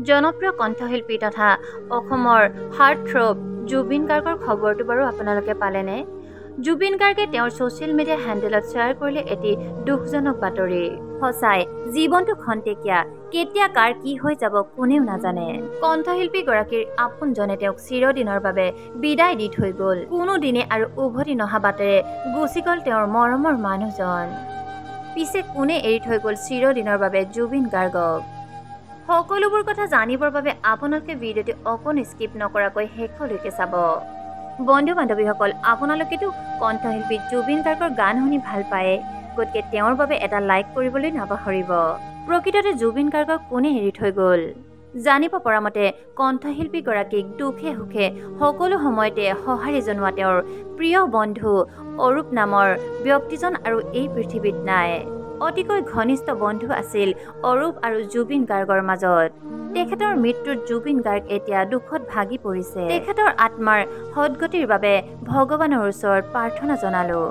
জনপ্ৰিয় কণ্ঠশিল্পী তথা অসমৰ হাৰ্টথ্ৰব জুবিন গাৰ্গৰ খবৰটো বাৰু আপোনালোকে পালেনে? জুবিন গাৰ্গে তেওঁৰ ছ'চিয়েল মিডিয়া হেণ্ডেলত শ্বেয়াৰ কৰিলে এটি দুখজনক বাতৰি। সঁচাই জীৱনটো খন্তেকীয়া, কেতিয়া কাৰ কি হৈ যাব কোনেও নাজানে। কণ্ঠশিল্পীগৰাকীৰ আপোনজনে তেওঁক চিৰদিনৰ বাবে বিদায় দি থৈ গ'ল। কোনোদিনে আৰু উভতি নহা বাটেৰে গুচি গ'ল তেওঁৰ মৰমৰ মানুহজন। পিছে কোনে এৰি থৈ গ'ল চিৰদিনৰ বাবে জুবিন গাৰ্গক? সকলোবোৰ কথা জানিবৰ বাবে আপোনালোকে ভিডিঅ'টো অকণো স্কিপ নকৰাকৈ শেষলৈকে চাব। বন্ধু-বান্ধৱীসকল, আপোনালোকেতো কণ্ঠশিল্পী জুবিন গাৰ্গৰ গান শুনি ভাল পায়, গতিকে তেওঁৰ বাবে এটা লাইক কৰিবলৈ নাপাহৰিব। প্ৰকৃততে জুবিন গাৰ্গক কোনে এৰি থৈ গ'ল? জানিব পৰা মতে কণ্ঠশিল্পীগৰাকীক দুখে সুখে সকলো সময়তে সঁহাৰি জনোৱা তেওঁৰ প্ৰিয় বন্ধু অৰূপ নামৰ ব্যক্তিজন আৰু এই পৃথিৱীত নাই। অতিকৈ ঘনিষ্ঠ বন্ধু আছিল অৰূপ আৰু জুবিন গাৰ্গৰ মাজত। তেখেতৰ মৃত্যুত জুবিন গাৰ্গ এতিয়া দুখত ভাগি পৰিছে। তেখেতৰ আত্মাৰ সদগতিৰ বাবে ভগৱানৰ ওচৰত প্ৰাৰ্থনা জনালো।